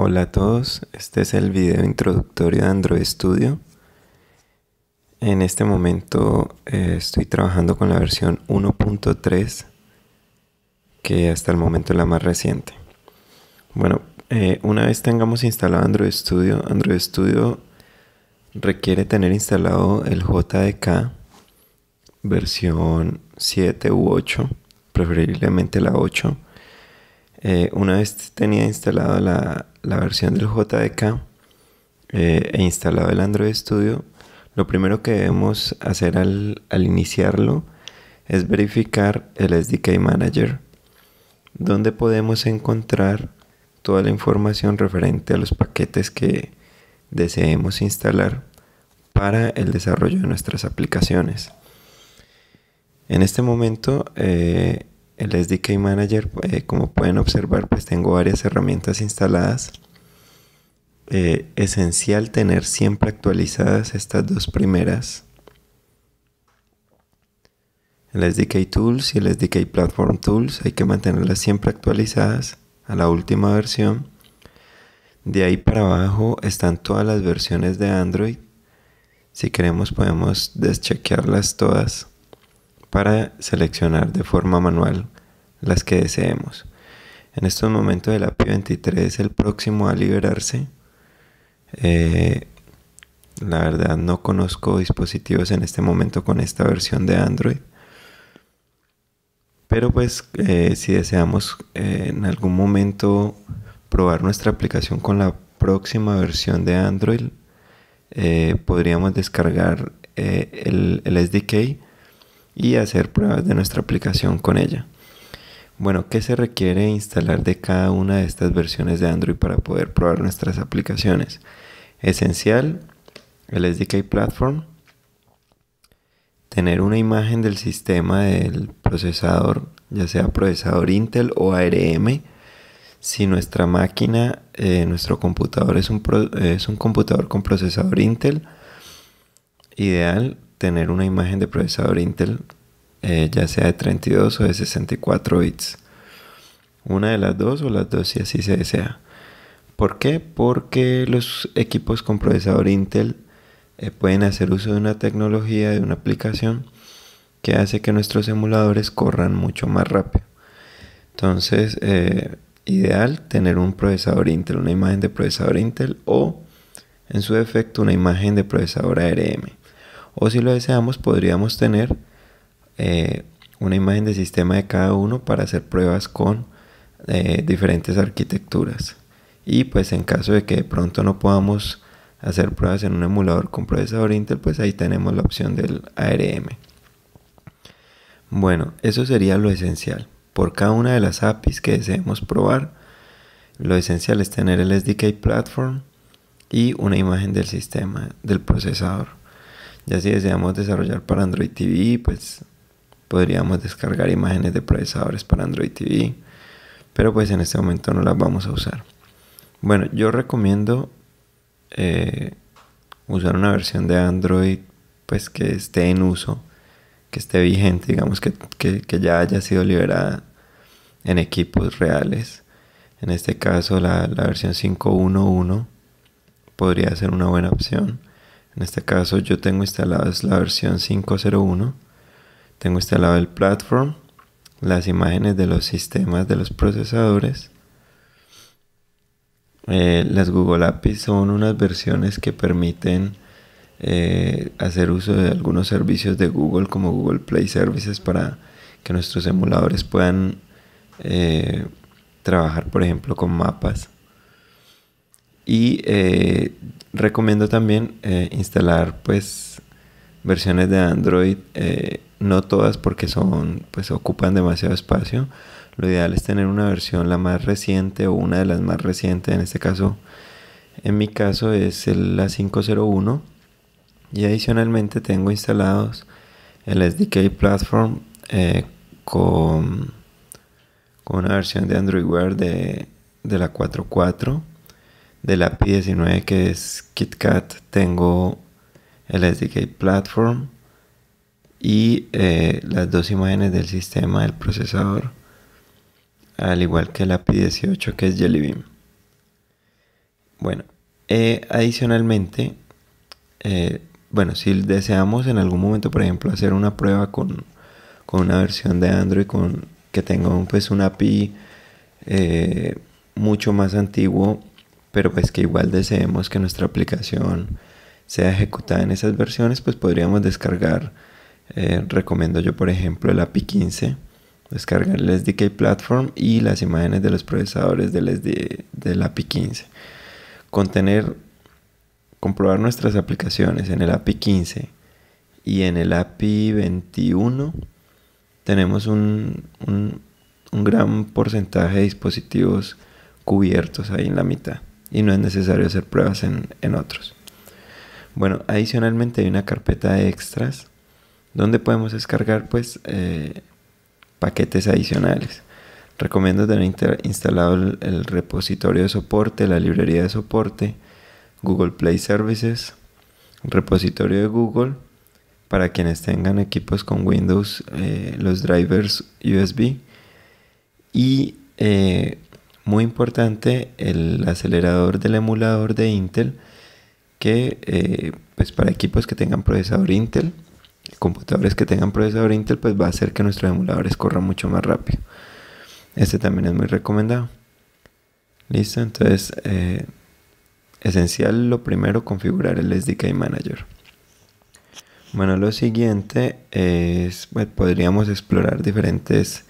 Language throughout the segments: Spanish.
Hola a todos, este es el video introductorio de Android Studio. En este momento estoy trabajando con la versión 1.3, que hasta el momento es la más reciente. Bueno, una vez tengamos instalado Android Studio requiere tener instalado el JDK versión 7 u 8, preferiblemente la 8. Una vez tenía instalada la versión del JDK e instalado el Android Studio, lo primero que debemos hacer al iniciarlo es verificar el SDK Manager, donde podemos encontrar toda la información referente a los paquetes que deseemos instalar para el desarrollo de nuestras aplicaciones. En este momento el SDK Manager, como pueden observar, pues tengo varias herramientas instaladas. Esencial tener siempre actualizadas estas dos primeras, el SDK Tools y el SDK Platform Tools. Hay que mantenerlas siempre actualizadas a la última versión. De ahí para abajo están todas las versiones de Android. Si queremos podemos deschequearlas todas para seleccionar de forma manual las que deseemos. En estos momentos el API 23 es el próximo a liberarse. La verdad no conozco dispositivos en este momento con esta versión de Android, pero pues si deseamos en algún momento probar nuestra aplicación con la próxima versión de Android, podríamos descargar el SDK y hacer pruebas de nuestra aplicación con ella. Bueno, ¿qué se requiere instalar de cada una de estas versiones de Android para poder probar nuestras aplicaciones? Esencial, el SDK Platform, tener una imagen del sistema del procesador, ya sea procesador Intel o ARM. Si nuestra máquina, nuestro computador es un computador con procesador Intel, ideal tener una imagen de procesador Intel, ya sea de 32 o de 64 bits. Una de las dos o las dos si así se desea. ¿Por qué? Porque los equipos con procesador Intel pueden hacer uso de una tecnología, de una aplicación que hace que nuestros emuladores corran mucho más rápido. Entonces, ideal tener un procesador Intel, una imagen de procesador Intel, o en su defecto una imagen de procesador ARM. O si lo deseamos podríamos tener una imagen de sistema de cada uno para hacer pruebas con diferentes arquitecturas. Y pues en caso de que de pronto no podamos hacer pruebas en un emulador con procesador Intel, pues ahí tenemos la opción del ARM. Bueno, eso sería lo esencial. Por cada una de las APIs que deseemos probar, lo esencial es tener el SDK Platform y una imagen del sistema, del procesador. Ya si deseamos desarrollar para Android TV, pues podríamos descargar imágenes de procesadores para Android TV, pero pues en este momento no las vamos a usar. Bueno, yo recomiendo usar una versión de Android pues que esté en uso, que esté vigente, digamos que ya haya sido liberada en equipos reales. En este caso la versión 5.1.1 podría ser una buena opción. En este caso yo tengo instalada la versión 5.0.1. Tengo instalado el platform, las imágenes de los sistemas de los procesadores. Las Google APIs son unas versiones que permiten hacer uso de algunos servicios de Google, como Google Play Services, para que nuestros emuladores puedan trabajar, por ejemplo, con mapas. Y recomiendo también instalar pues versiones de Android, no todas porque pues ocupan demasiado espacio. Lo ideal es tener una versión la más reciente o una de las más recientes. En este caso, en mi caso es la 5.0.1, y adicionalmente tengo instalados el SDK Platform con una versión de Android Wear de la 4.4. De la API 19, que es KitKat, tengo el SDK Platform y las dos imágenes del sistema del procesador, al igual que la API 18, que es Jelly Bean. Bueno, adicionalmente, bueno, si deseamos en algún momento, por ejemplo, hacer una prueba con una versión de Android que tenga pues un API mucho más antiguo, pero pues que igual deseemos que nuestra aplicación sea ejecutada en esas versiones, pues podríamos descargar, recomiendo yo por ejemplo el API 15, descargar el SDK Platform y las imágenes de los procesadores del API 15. Comprobar nuestras aplicaciones en el API 15 y en el API 21, tenemos un gran porcentaje de dispositivos cubiertos ahí en la mitad y no es necesario hacer pruebas en otros. Bueno, adicionalmente hay una carpeta de extras donde podemos descargar pues paquetes adicionales. Recomiendo tener instalado el repositorio de soporte, la librería de soporte, Google Play Services, repositorio de Google para quienes tengan equipos con Windows, los drivers USB y muy importante el acelerador del emulador de Intel que pues para equipos que tengan procesador Intel, computadores que tengan procesador Intel, pues va a hacer que nuestros emuladores corran mucho más rápido. Este también es muy recomendado. Listo, entonces esencial lo primero, configurar el SDK Manager. Bueno, lo siguiente es, bueno, podríamos explorar diferentes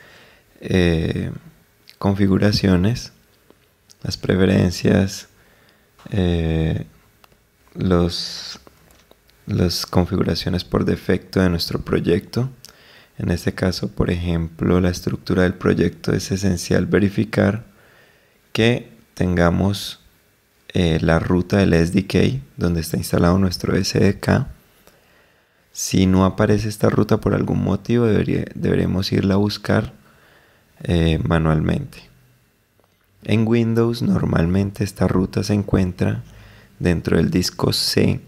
configuraciones, las preferencias, las configuraciones por defecto de nuestro proyecto. En este caso, por ejemplo, la estructura del proyecto es esencial verificar que tengamos la ruta del SDK donde está instalado nuestro SDK. Si no aparece esta ruta por algún motivo, deberemos irla a buscar manualmente. En Windows normalmente esta ruta se encuentra dentro del disco C,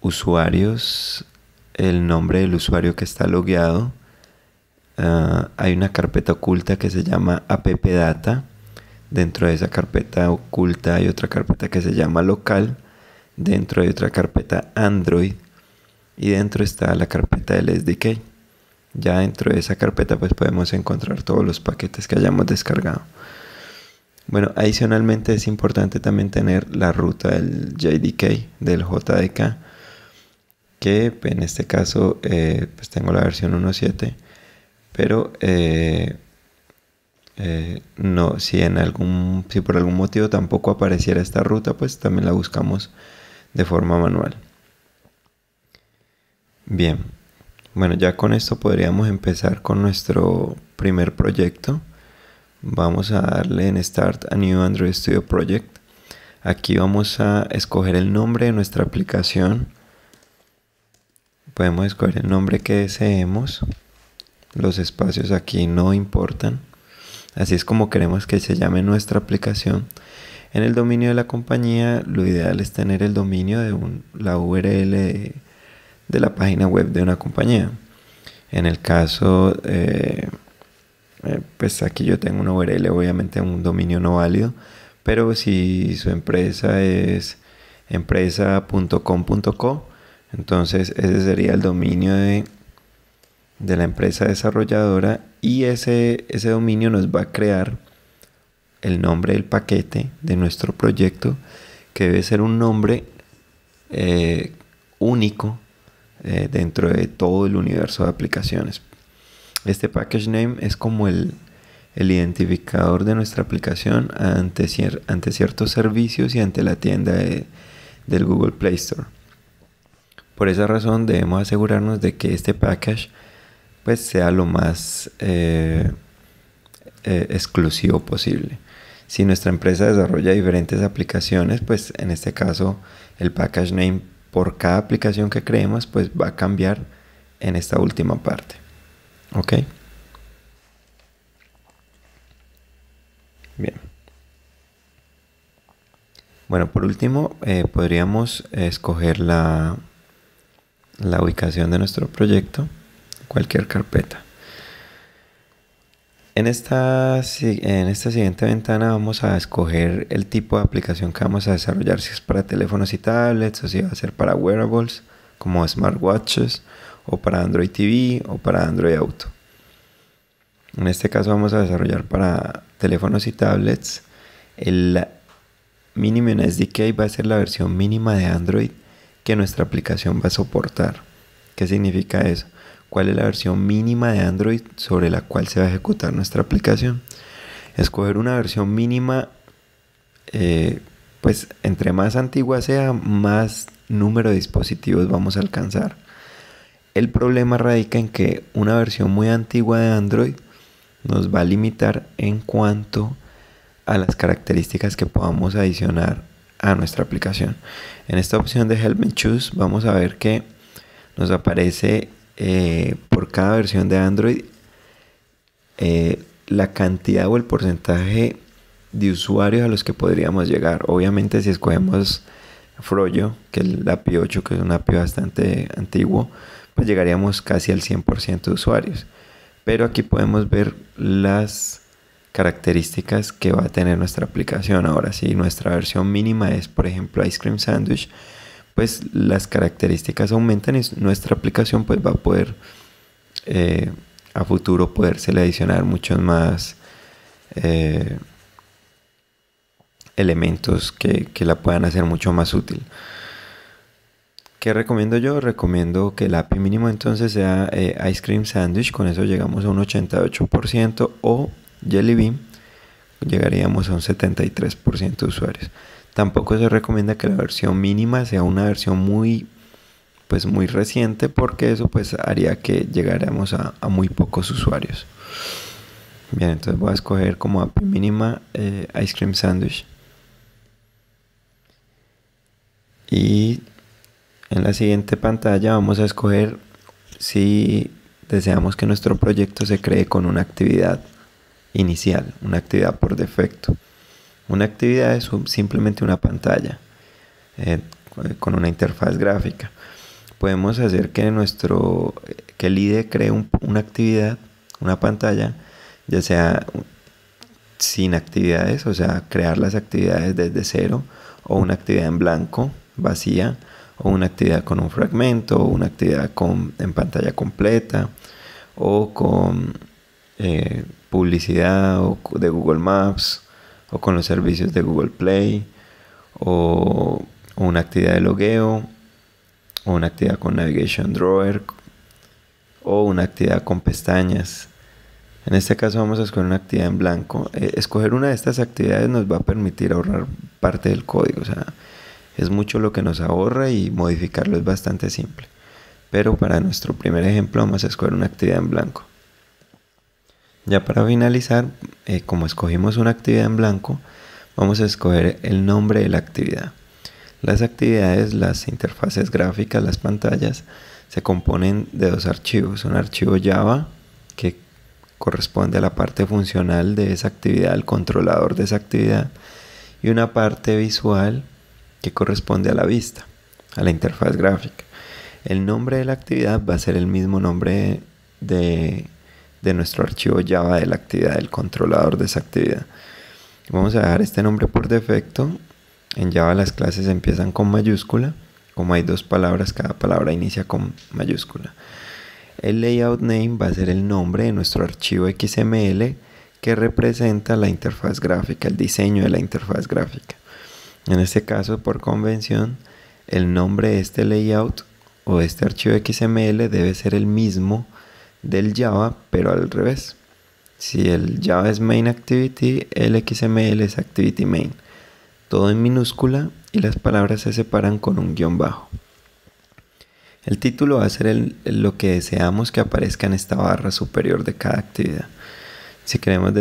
usuarios, el nombre del usuario que está logueado. Hay una carpeta oculta que se llama appdata. Dentro de esa carpeta oculta hay otra carpeta que se llama local. Dentro hay otra carpeta Android. Y dentro está la carpeta del SDK. Ya dentro de esa carpeta pues podemos encontrar todos los paquetes que hayamos descargado. Bueno, adicionalmente es importante también tener la ruta del JDK, del JDK, que en este caso pues tengo la versión 1.7, pero no, si por algún motivo tampoco apareciera esta ruta, pues también la buscamos de forma manual. Bien, bueno, ya con esto podríamos empezar con nuestro primer proyecto. Vamos a darle en Start a New Android Studio Project. Aquí vamos a escoger el nombre de nuestra aplicación. Podemos escoger el nombre que deseemos. Los espacios aquí no importan. Así es como queremos que se llame nuestra aplicación. En el dominio de la compañía, lo ideal es tener el dominio de la URL de la página web de una compañía. En el caso, pues aquí yo tengo una URL, obviamente un dominio no válido, pero si su empresa es empresa.com.co, entonces ese sería el dominio de la empresa desarrolladora y ese dominio nos va a crear el nombre del paquete de nuestro proyecto, que debe ser un nombre único dentro de todo el universo de aplicaciones. Este package name es como el identificador de nuestra aplicación ante ciertos servicios y ante la tienda del Google Play Store. Por esa razón debemos asegurarnos de que este package pues sea lo más exclusivo posible. Si nuestra empresa desarrolla diferentes aplicaciones, pues en este caso el package name por cada aplicación que creemos pues va a cambiar en esta última parte. ¿Ok? Bien. Bueno, por último podríamos escoger la ubicación de nuestro proyecto, cualquier carpeta. En esta siguiente ventana vamos a escoger el tipo de aplicación que vamos a desarrollar, si es para teléfonos y tablets o si va a ser para wearables como smartwatches o para Android TV o para Android Auto. En este caso vamos a desarrollar para teléfonos y tablets. El Minimum SDK va a ser la versión mínima de Android que nuestra aplicación va a soportar. ¿Qué significa eso? ¿Cuál es la versión mínima de Android sobre la cual se va a ejecutar nuestra aplicación? Escoger una versión mínima, pues entre más antigua sea, más número de dispositivos vamos a alcanzar. El problema radica en que una versión muy antigua de Android nos va a limitar en cuanto a las características que podamos adicionar a nuestra aplicación. En esta opción de Help Me Choose vamos a ver que nos aparece por cada versión de Android la cantidad o el porcentaje de usuarios a los que podríamos llegar. Obviamente si escogemos Froyo, que es el API 8, que es un API bastante antiguo, pues llegaríamos casi al 100% de usuarios. Pero aquí podemos ver las características que va a tener nuestra aplicación. Ahora, si nuestra versión mínima es, por ejemplo, Ice Cream Sandwich, pues las características aumentan y nuestra aplicación pues va a poder a futuro poderse adicionar muchos más elementos que la puedan hacer mucho más útil. ¿Qué recomiendo yo? Recomiendo que el API mínimo entonces sea Ice Cream Sandwich, con eso llegamos a un 88%, o Jelly Bean, llegaríamos a un 73% de usuarios. Tampoco se recomienda que la versión mínima sea una versión muy reciente, porque eso pues haría que llegáramos a muy pocos usuarios. Bien, entonces voy a escoger como API mínima Ice Cream Sandwich. Y en la siguiente pantalla vamos a escoger si deseamos que nuestro proyecto se cree con una actividad inicial, una actividad por defecto. Una actividad es simplemente una pantalla con una interfaz gráfica. Podemos hacer que que el IDE cree una actividad, una pantalla, ya sea sin actividades, o sea, crear las actividades desde cero, o una actividad en blanco, vacía, o una actividad con un fragmento, o una actividad en pantalla completa, o con publicidad de Google Maps, o con los servicios de Google Play, o una actividad de logueo, o una actividad con Navigation Drawer, o una actividad con pestañas. En este caso vamos a escoger una actividad en blanco. Escoger una de estas actividades nos va a permitir ahorrar parte del código. O sea, es mucho lo que nos ahorra y modificarlo es bastante simple. Pero para nuestro primer ejemplo vamos a escoger una actividad en blanco. Ya para finalizar, como escogimos una actividad en blanco, vamos a escoger el nombre de la actividad. Las actividades, las interfaces gráficas, las pantallas, se componen de dos archivos. Un archivo Java que corresponde a la parte funcional de esa actividad, al controlador de esa actividad, y una parte visual que corresponde a la vista, a la interfaz gráfica. El nombre de la actividad va a ser el mismo nombre de nuestro archivo Java de la actividad, del controlador de esa actividad. Vamos a dejar este nombre por defecto. En Java las clases empiezan con mayúscula. Como hay dos palabras, cada palabra inicia con mayúscula. El layout name va a ser el nombre de nuestro archivo XML que representa la interfaz gráfica, el diseño de la interfaz gráfica. En este caso, por convención, el nombre de este layout o de este archivo XML debe ser el mismo del Java, pero al revés. Si el Java es main activity, el XML es activity main. Todo en minúscula y las palabras se separan con un guión bajo. El título va a ser lo que deseamos que aparezca en esta barra superior de cada actividad. Si queremos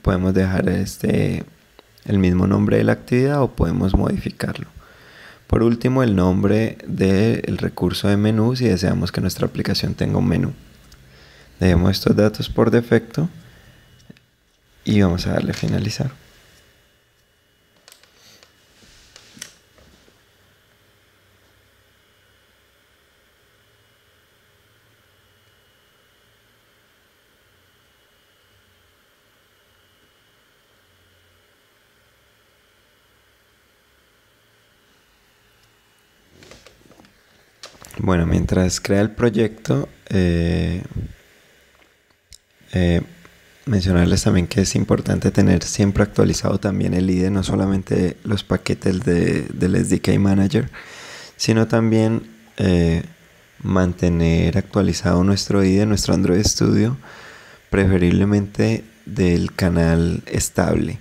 podemos dejar el mismo nombre de la actividad o podemos modificarlo. Por último, el nombre del recurso de menú si deseamos que nuestra aplicación tenga un menú. Dejemos estos datos por defecto y vamos a darle a finalizar. Bueno, mientras crea el proyecto, mencionarles también que es importante tener siempre actualizado también el IDE, no solamente los paquetes del SDK Manager, sino también mantener actualizado nuestro IDE, nuestro Android Studio, preferiblemente del canal estable.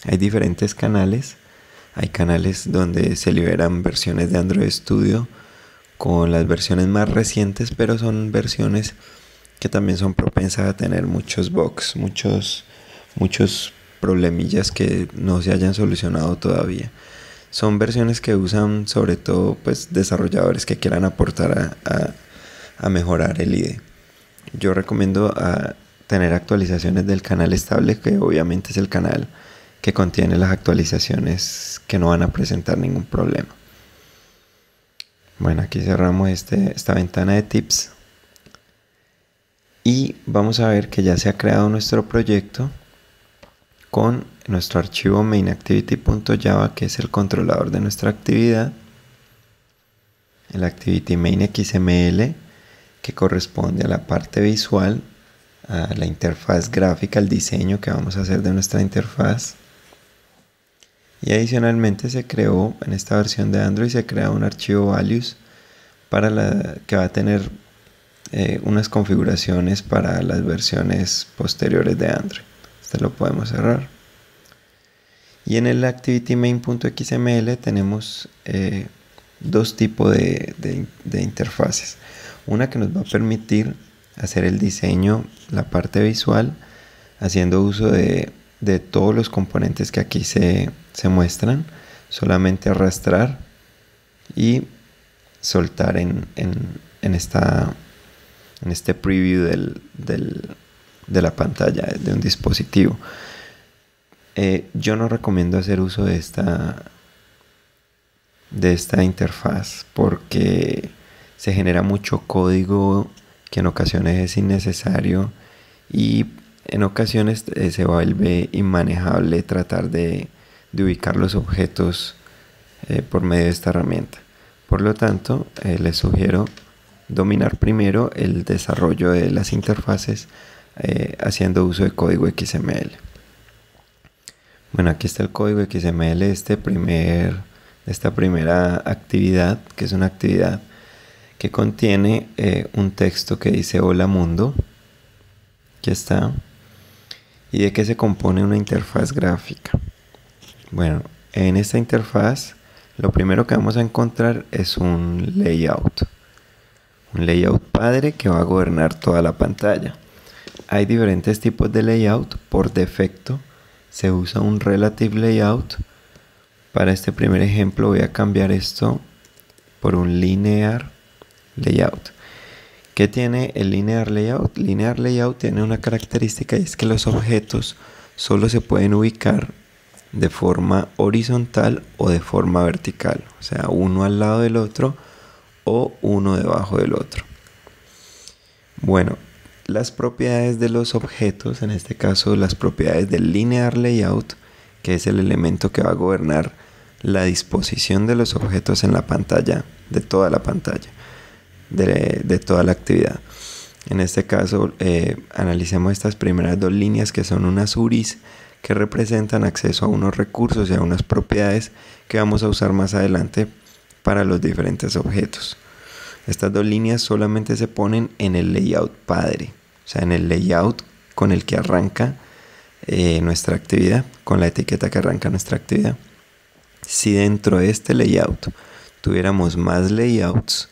Hay diferentes canales. Hay canales donde se liberan versiones de Android Studio con las versiones más recientes, pero son versiones que también son propensas a tener muchos bugs, muchos problemillas que no se hayan solucionado todavía. Son versiones que usan sobre todo pues desarrolladores que quieran aportar a mejorar el IDE. Yo recomiendo tener actualizaciones del canal estable, que obviamente es el canal que contiene las actualizaciones que no van a presentar ningún problema. Bueno, aquí cerramos esta ventana de tips y vamos a ver que ya se ha creado nuestro proyecto con nuestro archivo mainActivity.java, que es el controlador de nuestra actividad, el activity main XML, que corresponde a la parte visual, a la interfaz gráfica, al diseño que vamos a hacer de nuestra interfaz. Y adicionalmente se creó en esta versión de Android, se crea un archivo values que va a tener unas configuraciones para las versiones posteriores de Android. Este lo podemos cerrar. Y en el activityMain.xml tenemos dos tipos de interfaces. Una que nos va a permitir hacer el diseño, la parte visual, haciendo uso de todos los componentes que aquí se muestran, solamente arrastrar y soltar en este preview de la pantalla de un dispositivo. Yo no recomiendo hacer uso de esta interfaz porque se genera mucho código que en ocasiones es innecesario y en ocasiones se vuelve inmanejable tratar de ubicar los objetos por medio de esta herramienta. Por lo tanto, les sugiero dominar primero el desarrollo de las interfaces haciendo uso de código XML. Bueno, aquí está el código XML de esta primera actividad, que es una actividad que contiene un texto que dice hola mundo. Aquí está. ¿Y de qué se compone una interfaz gráfica? Bueno, en esta interfaz lo primero que vamos a encontrar es un layout padre que va a gobernar toda la pantalla. Hay diferentes tipos de layout. Por defecto se usa un relative layout. Para este primer ejemplo voy a cambiar esto por un linear layout. ¿Qué tiene el linear layout? Linear layout tiene una característica y es que los objetos solo se pueden ubicar de forma horizontal o de forma vertical, o sea, uno al lado del otro o uno debajo del otro. Bueno, las propiedades de los objetos, en este caso las propiedades del linear layout, que es el elemento que va a gobernar la disposición de los objetos en la pantalla, de toda la pantalla, de toda la actividad. En este caso, analicemos estas primeras dos líneas que son unas URIs que representan acceso a unos recursos y a unas propiedades que vamos a usar más adelante para los diferentes objetos. Estas dos líneas solamente se ponen en el layout padre, o sea, en el layout con el que arranca nuestra actividad, con la etiqueta que arranca nuestra actividad. Si dentro de este layout tuviéramos más layouts,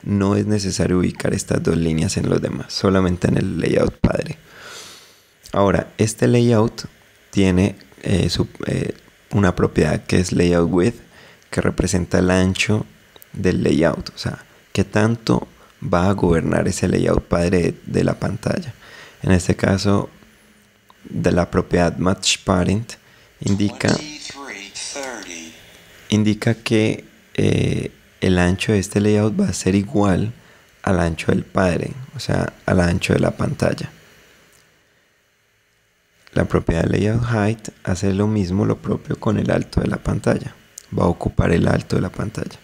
no es necesario ubicar estas dos líneas en los demás, solamente en el layout padre. Ahora, este layout tiene una propiedad que es layout width, que representa el ancho del layout, o sea, qué tanto va a gobernar ese layout padre de la pantalla. En este caso, de la propiedad matchParent indica que el ancho de este layout va a ser igual al ancho del padre, o sea, al ancho de la pantalla. La propiedad layout height hace lo mismo, lo propio con el alto de la pantalla. Va a ocupar el alto de la pantalla.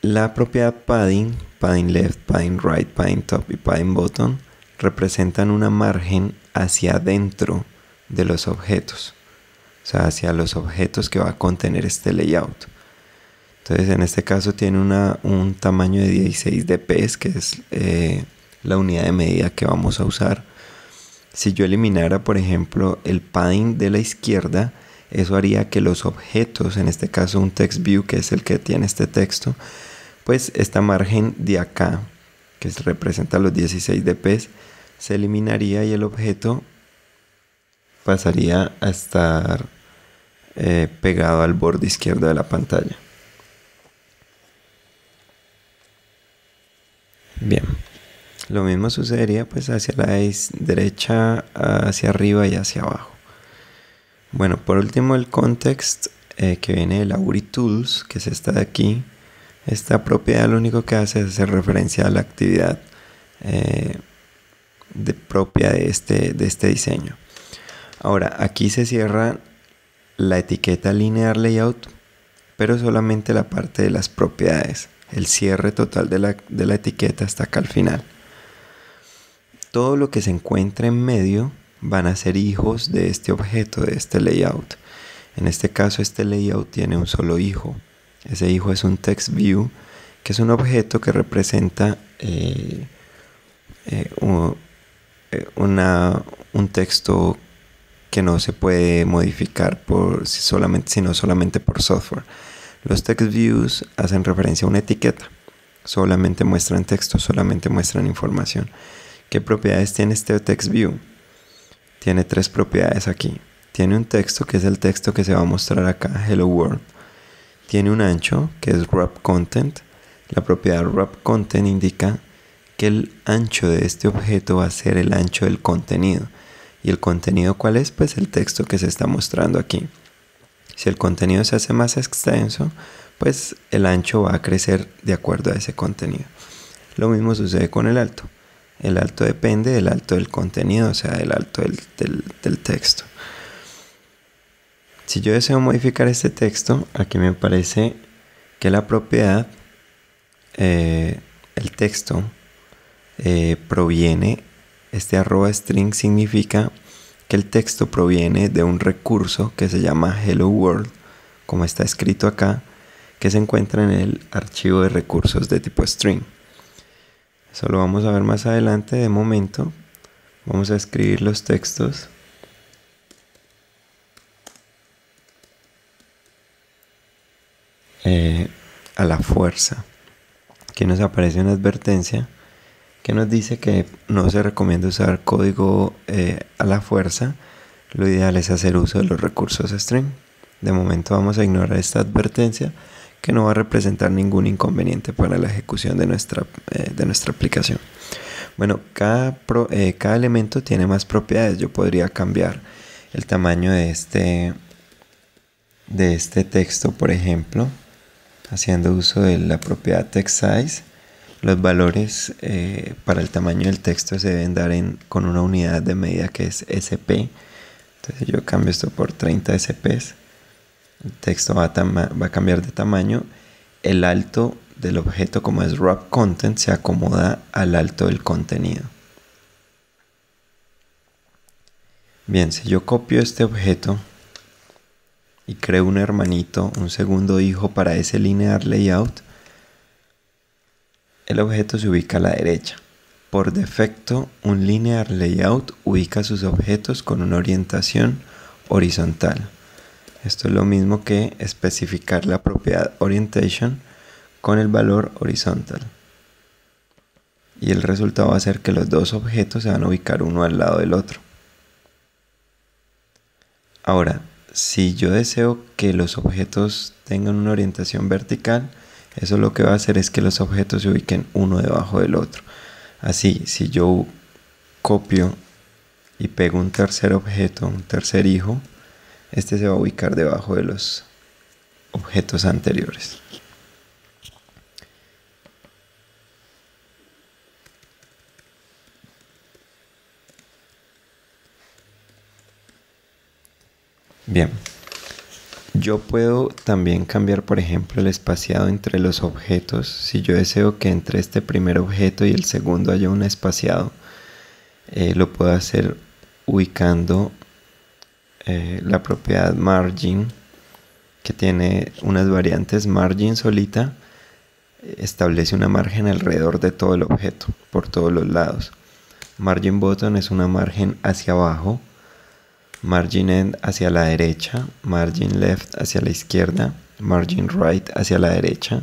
La propiedad padding, padding left, padding right, padding top y padding bottom representan una margen hacia adentro de los objetos, o sea, hacia los objetos que va a contener este layout. Entonces, en este caso tiene un tamaño de 16 dps, que es la unidad de medida que vamos a usar. Si yo eliminara, por ejemplo, el padding de la izquierda, eso haría que los objetos, en este caso un text view, que es el que tiene este texto, pues esta margen de acá, que representa los 16 dps, se eliminaría y el objeto pasaría a estar pegado al borde izquierdo de la pantalla. Bien, lo mismo sucedería pues hacia la derecha, hacia arriba y hacia abajo. Bueno, por último el context que viene de la URI Tools, que es esta de aquí. Esta propiedad lo único que hace es hacer referencia a la actividad propia de este diseño. Ahora, aquí se cierra la etiqueta linear layout, pero solamente la parte de las propiedades. El cierre total de la etiqueta está acá al final. Todo lo que se encuentre en medio van a ser hijos de este objeto, de este layout. En este caso, este layout tiene un solo hijo. Ese hijo es un text view, que es un objeto que representa un texto que no se puede modificar sino solamente por software. Los text views hacen referencia a una etiqueta. Solamente muestran texto, solamente muestran información. ¿Qué propiedades tiene este text view? Tiene 3 propiedades aquí. Tiene un texto, que es el texto que se va a mostrar acá, Hello World. Tiene un ancho, que es wrap content. La propiedad wrap content indica que el ancho de este objeto va a ser el ancho del contenido. ¿Y el contenido cuál es? Pues el texto que se está mostrando aquí. Si el contenido se hace más extenso, pues el ancho va a crecer de acuerdo a ese contenido. Lo mismo sucede con el alto. El alto depende del alto del contenido, o sea, del alto del texto. Si yo deseo modificar este texto, aquí me parece que la propiedad, el texto, proviene, este @string significa que el texto proviene de un recurso que se llama Hello World, como está escrito acá, que se encuentra en el archivo de recursos de tipo string. Eso lo vamos a ver más adelante. De momento vamos a escribir los textos. A la fuerza. Aquí nos aparece una advertencia que nos dice que no se recomienda usar código a la fuerza. Lo ideal es hacer uso de los recursos string. De momento vamos a ignorar esta advertencia, que no va a representar ningún inconveniente para la ejecución de nuestra aplicación. Bueno, cada elemento tiene más propiedades. Yo podría cambiar el tamaño de este texto, por ejemplo, haciendo uso de la propiedad text size. Los valores para el tamaño del texto se deben dar con una unidad de medida que es SP. Entonces yo cambio esto por 30 SPs. El texto va a cambiar de tamaño. El alto del objeto, como es wrap content, se acomoda al alto del contenido. Bien, si yo copio este objeto y creo un hermanito, un segundo hijo para ese linear layout, el objeto se ubica a la derecha. Por defecto, un linear layout ubica sus objetos con una orientación horizontal. Esto es lo mismo que especificar la propiedad orientation con el valor horizontal. Y el resultado va a ser que los dos objetos se van a ubicar uno al lado del otro. Ahora, si yo deseo que los objetos tengan una orientación vertical, eso lo que va a hacer es que los objetos se ubiquen uno debajo del otro. Así, si yo copio y pego un tercer objeto, un tercer hijo, este se va a ubicar debajo de los objetos anteriores. Bien, Yo puedo también cambiar, por ejemplo, el espaciado entre los objetos. Si yo deseo que entre este primer objeto y el segundo haya un espaciado, lo puedo hacer ubicando la propiedad margin, que tiene unas variantes. Margin solita establece una margen alrededor de todo el objeto, por todos los lados. Margin bottom es una margen hacia abajo, margin end hacia la derecha, margin left hacia la izquierda, margin right hacia la derecha,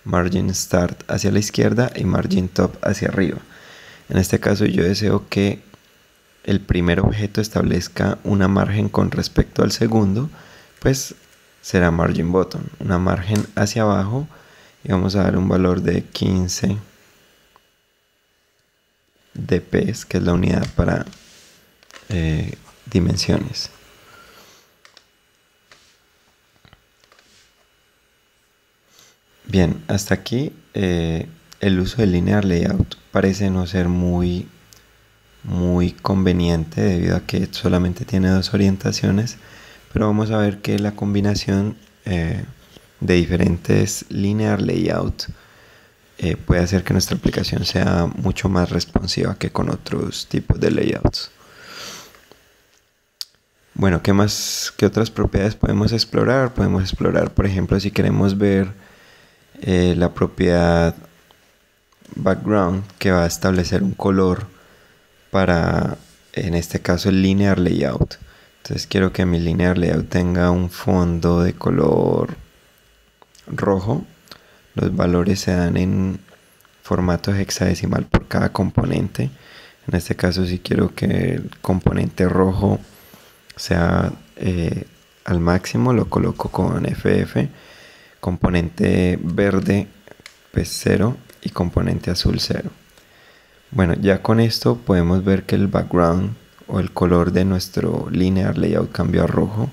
margin start hacia la izquierda y margin top hacia arriba. En este caso yo deseo que el primer objeto establezca una margen con respecto al segundo, pues será margin bottom, una margen hacia abajo, y vamos a dar un valor de 15 dps, que es la unidad para dimensiones. Bien, hasta aquí el uso del linear layout parece no ser muy conveniente debido a que solamente tiene dos orientaciones, pero vamos a ver que la combinación de diferentes linear layout puede hacer que nuestra aplicación sea mucho más responsiva que con otros tipos de layouts. Bueno, ¿qué otras propiedades podemos explorar? Podemos explorar, por ejemplo, si queremos ver la propiedad background, que va a establecer un color para, en este caso, el linear layout. Entonces quiero que mi linear layout tenga un fondo de color rojo. Los valores se dan en formato hexadecimal por cada componente. En este caso, si quiero que el componente rojo sea al máximo, lo coloco con FF. Componente verde, pues 0, y componente azul 0. Bueno, ya con esto podemos ver que el background o el color de nuestro linear layout cambió a rojo.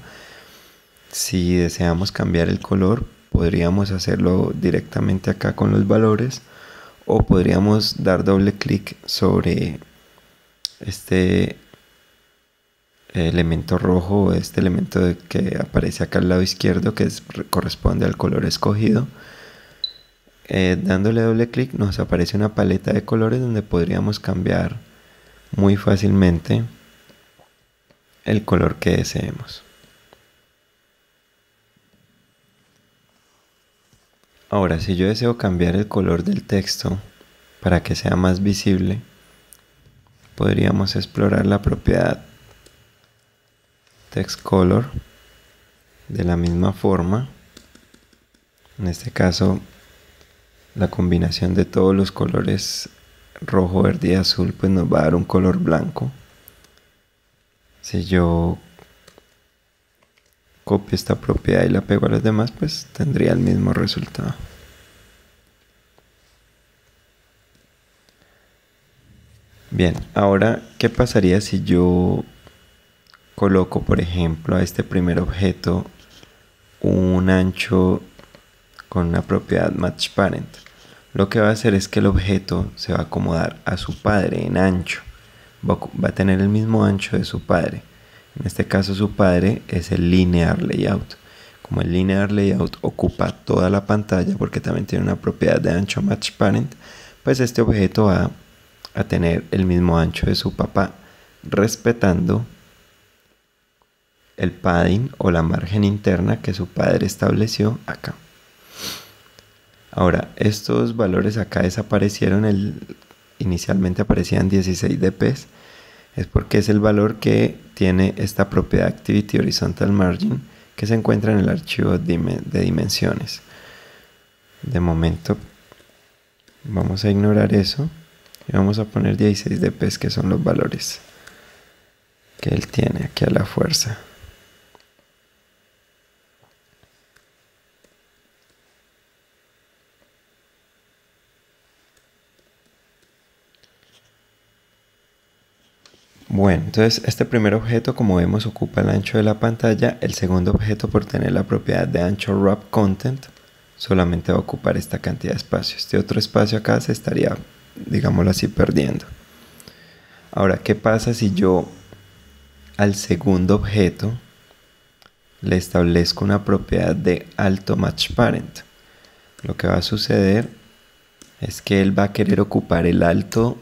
Si deseamos cambiar el color, podríamos hacerlo directamente acá con los valores, o podríamos dar doble clic sobre este elemento rojo, o este elemento que aparece acá al lado izquierdo, que corresponde al color escogido. Dándole doble clic nos aparece una paleta de colores donde podríamos cambiar muy fácilmente el color que deseemos. Ahora, si yo deseo cambiar el color del texto para que sea más visible, podríamos explorar la propiedad text color de la misma forma. En este caso, la combinación de todos los colores rojo, verde y azul pues nos va a dar un color blanco. Si yo copio esta propiedad y la pego a los demás, pues tendría el mismo resultado. Bien, ahora, ¿qué pasaría si yo coloco, por ejemplo, a este primer objeto un ancho con una propiedad match parent? Lo que va a hacer es que el objeto se va a acomodar a su padre en ancho. Va a tener el mismo ancho de su padre. En este caso su padre es el linear layout. Como el linear layout ocupa toda la pantalla porque también tiene una propiedad de ancho match parent, pues este objeto va a tener el mismo ancho de su papá, respetando el padding o la margen interna que su padre estableció acá. Ahora, estos valores acá desaparecieron. Inicialmente aparecían 16 dp. Es porque es el valor que tiene esta propiedad Activity Horizontal Margin, que se encuentra en el archivo de dimensiones. De momento vamos a ignorar eso y vamos a poner 16 dp, que son los valores que él tiene aquí a la fuerza. Bueno, entonces este primer objeto, como vemos, ocupa el ancho de la pantalla. El segundo objeto, por tener la propiedad de ancho wrap content, solamente va a ocupar esta cantidad de espacio. Este otro espacio acá se estaría, digámoslo así, perdiendo. Ahora, ¿qué pasa si yo al segundo objeto le establezco una propiedad de alto match parent, lo que va a suceder es que él va a querer ocupar el alto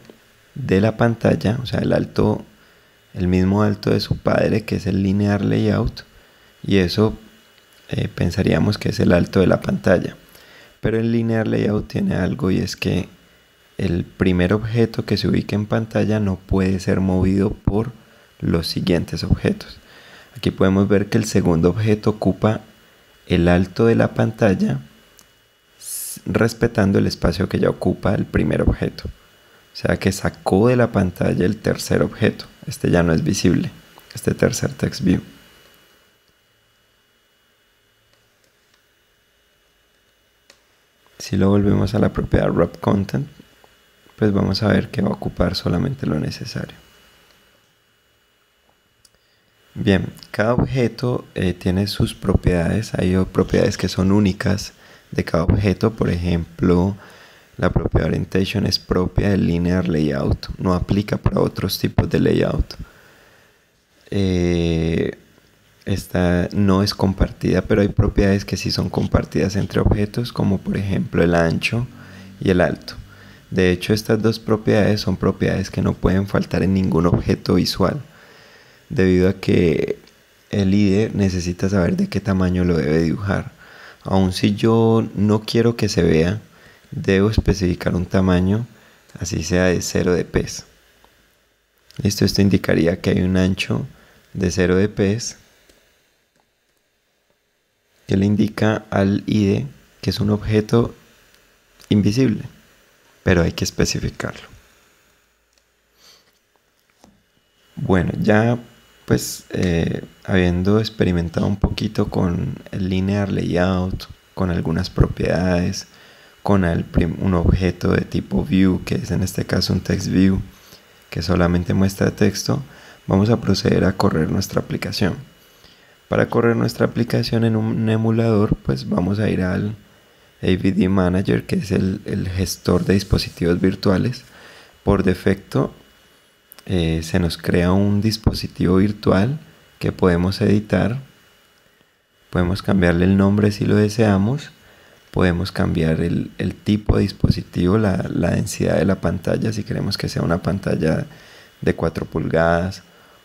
de la pantalla, o sea, el mismo alto de su padre, que es el linear layout, y eso pensaríamos que es el alto de la pantalla. Pero el linear layout tiene algo, y es que el primer objeto que se ubique en pantalla no puede ser movido por los siguientes objetos. Aquí podemos ver que el segundo objeto ocupa el alto de la pantalla respetando el espacio que ya ocupa el primer objeto. O sea que sacó de la pantalla el tercer objeto. Este ya no es visible, este tercer text view. Si lo volvemos a la propiedad wrap content, pues vamos a ver que va a ocupar solamente lo necesario. Bien, cada objeto tiene sus propiedades. Hay propiedades que son únicas de cada objeto. Por ejemplo, la propiedad orientation es propia del linear layout, no aplica para otros tipos de layout. Esta no es compartida, pero hay propiedades que sí son compartidas entre objetos, como por ejemplo el ancho y el alto. De hecho, estas dos propiedades son propiedades que no pueden faltar en ningún objeto visual, debido a que el IDE necesita saber de qué tamaño lo debe dibujar. Aun si yo no quiero que se vea, debo especificar un tamaño, así sea de 0 dps. Listo, esto indicaría que hay un ancho de 0 dps que le indica al IDE que es un objeto invisible, pero hay que especificarlo. Bueno, ya pues habiendo experimentado un poquito con el linear layout, con algunas propiedades, con un objeto de tipo view, que es en este caso un text view, que solamente muestra texto, vamos a proceder a correr nuestra aplicación. Para correr nuestra aplicación en un emulador, pues vamos a ir al AVD Manager, que es el gestor de dispositivos virtuales. Por defecto se nos crea un dispositivo virtual que podemos editar. Podemos cambiarle el nombre si lo deseamos. Podemos cambiar el tipo de dispositivo, la densidad de la pantalla, si queremos que sea una pantalla de 4 pulgadas.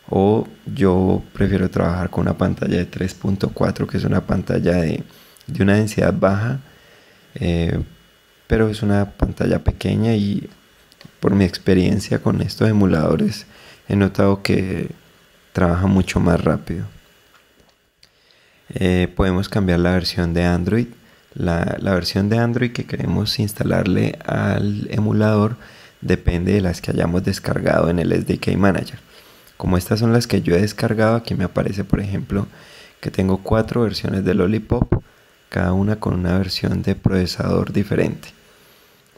O yo prefiero trabajar con una pantalla de 3.4, que es una pantalla de una densidad baja, pero es una pantalla pequeña, y por mi experiencia con estos emuladores he notado que trabaja mucho más rápido. Podemos cambiar la versión de Android. La versión de Android que queremos instalarle al emulador depende de las que hayamos descargado en el SDK Manager. Como estas son las que yo he descargado, aquí me aparece por ejemplo que tengo 4 versiones de Lollipop, cada una con una versión de procesador diferente.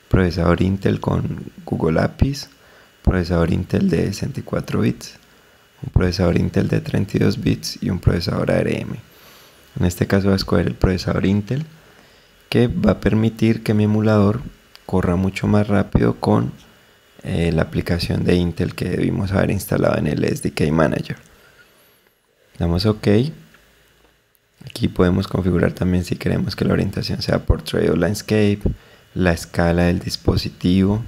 Procesador Intel con Google APIs, procesador Intel de 64 bits, un procesador Intel de 32 bits y un procesador ARM. En este caso voy a escoger el procesador Intel, que va a permitir que mi emulador corra mucho más rápido con la aplicación de Intel que debimos haber instalado en el SDK Manager. Damos OK. Aquí podemos configurar también si queremos que la orientación sea Portrait o Landscape, la escala del dispositivo,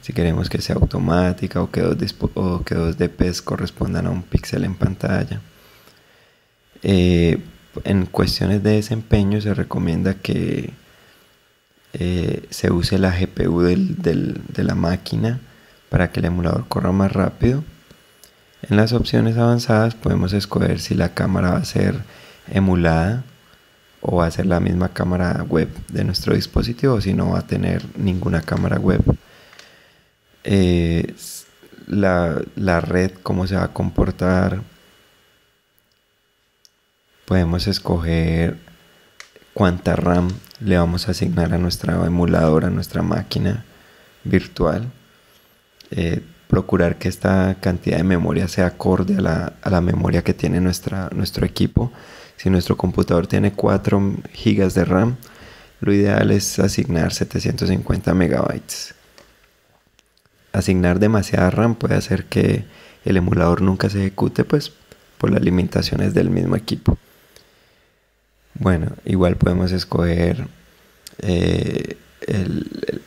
si queremos que sea automática o que dos DPs correspondan a un píxel en pantalla. En cuestiones de desempeño se recomienda que se use la GPU de la máquina para que el emulador corra más rápido. En las opciones avanzadas podemos escoger si la cámara va a ser emulada o va a ser la misma cámara web de nuestro dispositivo, o si no va a tener ninguna cámara web. La red, cómo se va a comportar. Podemos escoger cuánta RAM le vamos a asignar a nuestra emuladora, a nuestra máquina virtual. Procurar que esta cantidad de memoria sea acorde a la memoria que tiene nuestro equipo. Si nuestro computador tiene 4 GB de RAM, lo ideal es asignar 750 megabytes. Asignar demasiada RAM puede hacer que el emulador nunca se ejecute, pues por las limitaciones del mismo equipo. Bueno, igual podemos escoger el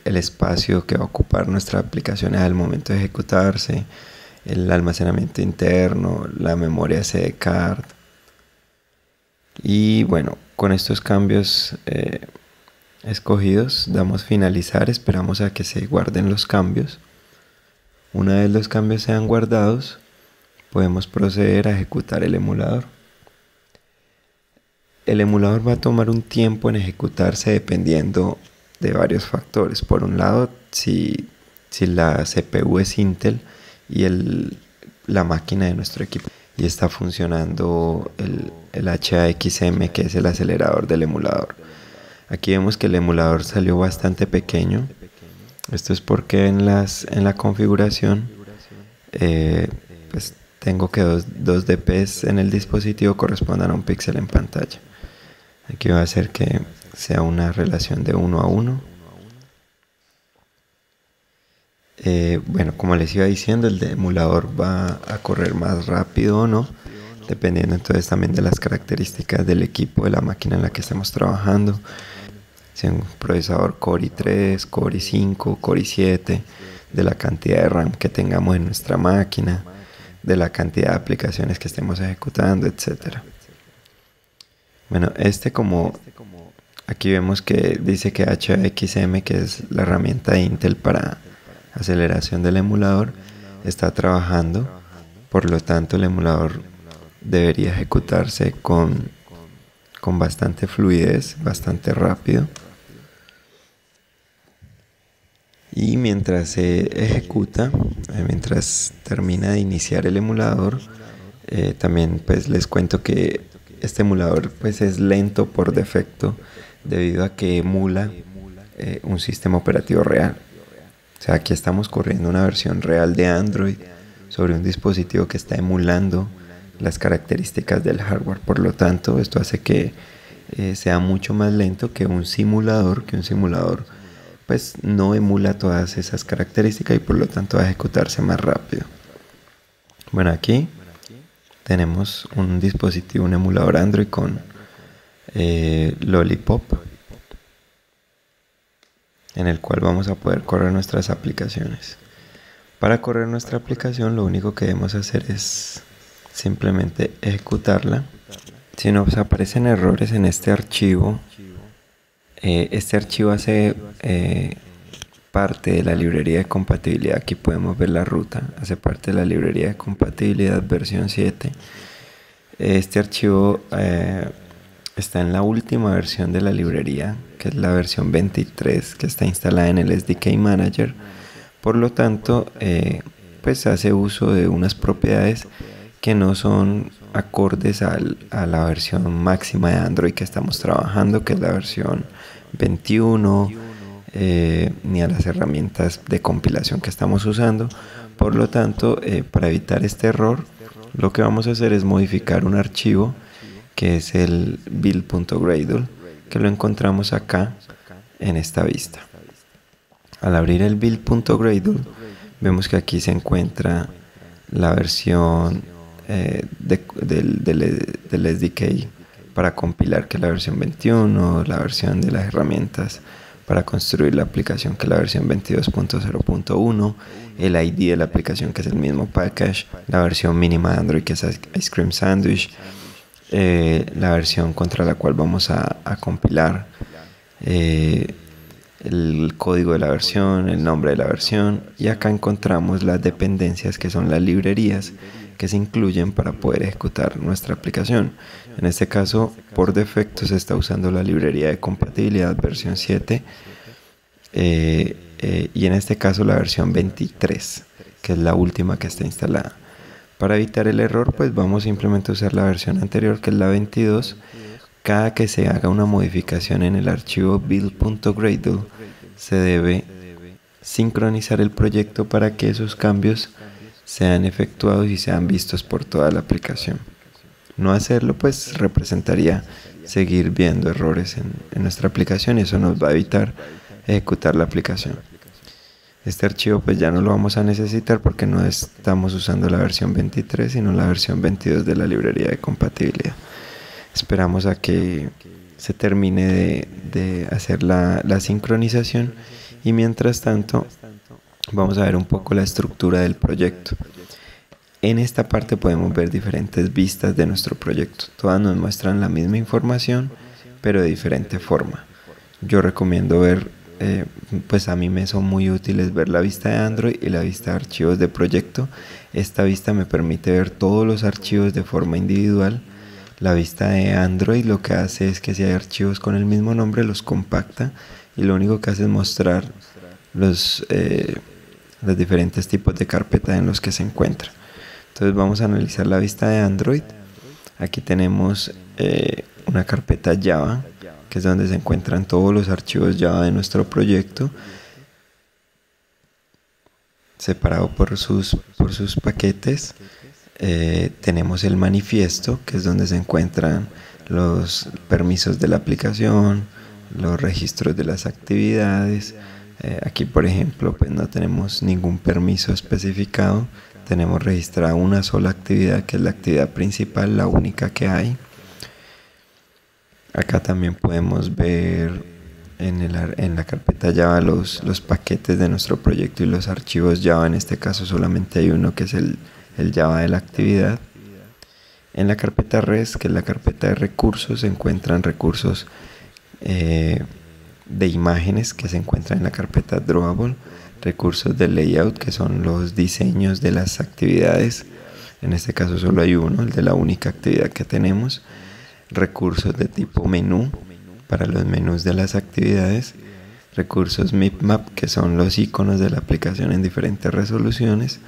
espacio que va a ocupar nuestra aplicación al momento de ejecutarse, el almacenamiento interno, la memoria SD card. Y bueno, con estos cambios escogidos, damos finalizar, esperamos a que se guarden los cambios. Una vez los cambios sean guardados, podemos proceder a ejecutar el emulador. El emulador va a tomar un tiempo en ejecutarse dependiendo de varios factores. Por un lado, si la CPU es Intel y la máquina de nuestro equipo y está funcionando el HAXM, que es el acelerador del emulador. Aquí vemos que el emulador salió bastante pequeño. Esto es porque en la configuración pues tengo que dos dps en el dispositivo correspondan a un píxel en pantalla. Aquí va a hacer que sea una relación de 1 a 1. Bueno, como les iba diciendo, el emulador va a correr más rápido o no, dependiendo entonces también de las características del equipo, de la máquina en la que estemos trabajando. Si es un procesador Core i3, Core i5, Core i7, de la cantidad de RAM que tengamos en nuestra máquina, de la cantidad de aplicaciones que estemos ejecutando, etc. Bueno, como aquí vemos que dice que HAXM, que es la herramienta de Intel para aceleración del emulador, está trabajando. Por lo tanto, el emulador debería ejecutarse con bastante fluidez, bastante rápido. Y mientras se ejecuta, mientras termina de iniciar el emulador, también pues les cuento que este emulador pues es lento por defecto debido a que emula un sistema operativo real. O sea, aquí estamos corriendo una versión real de Android sobre un dispositivo que está emulando las características del hardware. Por lo tanto, esto hace que sea mucho más lento que un simulador, pues no emula todas esas características y por lo tanto va a ejecutarse más rápido. Bueno, aquí tenemos un dispositivo, un emulador Android con Lollipop, en el cual vamos a poder correr nuestras aplicaciones. Para correr nuestra aplicación, lo único que debemos hacer es simplemente ejecutarla. Si nos aparecen errores en este archivo hace parte de la librería de compatibilidad. Aquí podemos ver la ruta, hace parte de la librería de compatibilidad versión 7. Este archivo está en la última versión de la librería, que es la versión 23, que está instalada en el SDK Manager. Por lo tanto, pues hace uso de unas propiedades que no son acordes a la versión máxima de Android que estamos trabajando, que es la versión 21, ni a las herramientas de compilación que estamos usando. Por lo tanto, para evitar este error, lo que vamos a hacer es modificar un archivo que es el build.gradle, que lo encontramos acá en esta vista. Al abrir el build.gradle, vemos que aquí se encuentra la versión del SDK para compilar, que es la versión 21, la versión de las herramientas para construir la aplicación, que es la versión 22.0.1, el ID de la aplicación, que es el mismo package, la versión mínima de Android, que es Ice Cream Sandwich, la versión contra la cual vamos a compilar, el código de la versión, el nombre de la versión, y acá encontramos las dependencias, que son las librerías que se incluyen para poder ejecutar nuestra aplicación. En este caso, por defecto se está usando la librería de compatibilidad versión 7 y en este caso la versión 23, que es la última que está instalada. Para evitar el error, pues vamos simplemente a usar la versión anterior, que es la 22. Cada que se haga una modificación en el archivo build.gradle, se debe sincronizar el proyecto para que esos cambios sean efectuados y sean vistos por toda la aplicación. No hacerlo, pues representaría seguir viendo errores en nuestra aplicación y eso nos va a evitar ejecutar la aplicación. Este archivo pues ya no lo vamos a necesitar porque no estamos usando la versión 23 sino la versión 22 de la librería de compatibilidad. Esperamos a que se termine de hacer la sincronización y mientras tanto vamos a ver un poco la estructura del proyecto. En esta parte podemos ver diferentes vistas de nuestro proyecto. Todas nos muestran la misma información, pero de diferente forma. Yo recomiendo ver, pues a mí me son muy útiles ver la vista de Android y la vista de archivos de proyecto. Esta vista me permite ver todos los archivos de forma individual. La vista de Android lo que hace es que si hay archivos con el mismo nombre los compacta y lo único que hace es mostrar los diferentes tipos de carpeta en los que se encuentra. Entonces vamos a analizar la vista de Android. Aquí tenemos una carpeta Java, que es donde se encuentran todos los archivos Java de nuestro proyecto, separado por sus paquetes. Tenemos el manifiesto, que es donde se encuentran los permisos de la aplicación, los registros de las actividades. Aquí, por ejemplo, pues no tenemos ningún permiso especificado. Tenemos registrada una sola actividad, que es la actividad principal, la única que hay. Acá también podemos ver en la carpeta Java los paquetes de nuestro proyecto y los archivos Java. En este caso solamente hay uno, que es el Java de la actividad. En la carpeta res, que es la carpeta de recursos, se encuentran recursos de imágenes que se encuentran en la carpeta drawable, recursos de layout, que son los diseños de las actividades. En este caso solo hay uno, el de la única actividad que tenemos. Recursos de tipo menú para los menús de las actividades. Recursos mipmap, que son los iconos de la aplicación en diferentes resoluciones.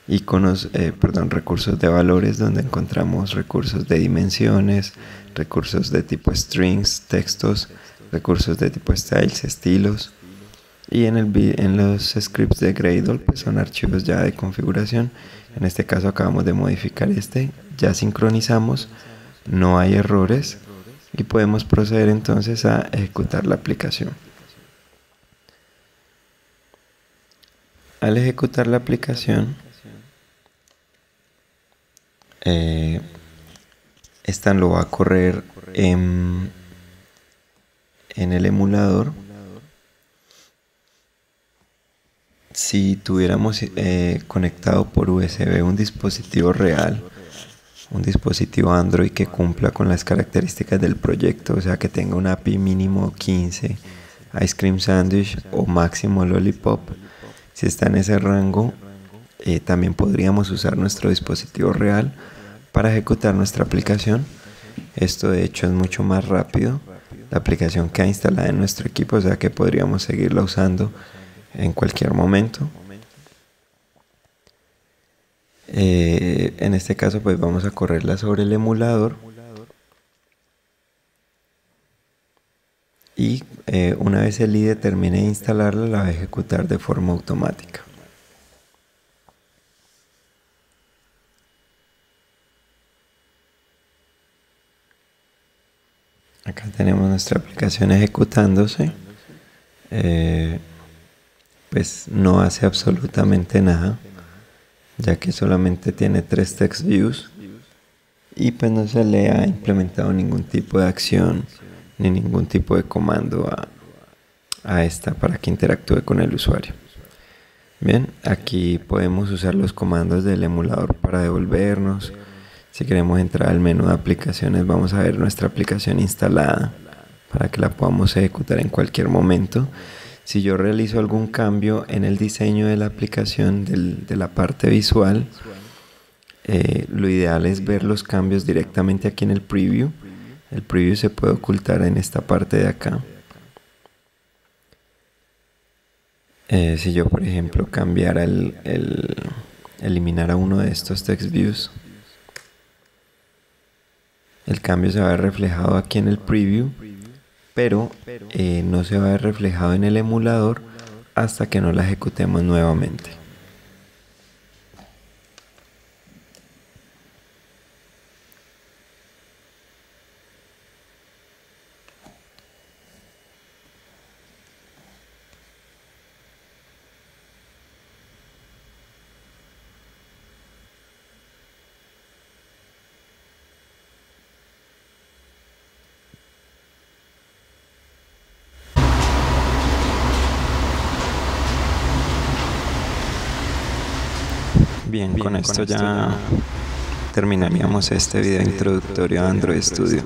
Recursos de valores, donde encontramos recursos de dimensiones, recursos de tipo strings, textos, recursos de tipo styles, estilos. Y en los scripts de Gradle, pues son archivos ya de configuración. En este caso acabamos de modificar ya sincronizamos, no hay errores y podemos proceder entonces a ejecutar la aplicación. Al ejecutar la aplicación, esta lo va a correr en el emulador. Si tuviéramos conectado por USB un dispositivo real, un dispositivo Android que cumpla con las características del proyecto, o sea que tenga un API mínimo 15, Ice Cream Sandwich o máximo Lollipop, si está en ese rango, también podríamos usar nuestro dispositivo real para ejecutar nuestra aplicación. Esto de hecho es mucho más rápido. La aplicación queda instalada en nuestro equipo, o sea que podríamos seguirla usando en cualquier momento. En este caso pues vamos a correrla sobre el emulador y una vez el IDE termine de instalarla, la va a ejecutar de forma automática. Acá tenemos nuestra aplicación ejecutándose. Pues no hace absolutamente nada, ya que solamente tiene 3 text views y pues no se le ha implementado ningún tipo de acción ni ningún tipo de comando a esta para que interactúe con el usuario. Bien, aquí podemos usar los comandos del emulador para devolvernos. Si queremos entrar al menú de aplicaciones, vamos a ver nuestra aplicación instalada para que la podamos ejecutar en cualquier momento. Si yo realizo algún cambio en el diseño de la aplicación, de la parte visual, lo ideal es ver los cambios directamente aquí en el preview. El preview se puede ocultar en esta parte de acá. Si yo, por ejemplo, cambiara eliminara uno de estos text views, el cambio se va a ver reflejado aquí en el preview, pero no se va a ver reflejado en el emulador hasta que no la ejecutemos nuevamente. Bien, con esto ya terminaríamos este video introductorio a Android Studio.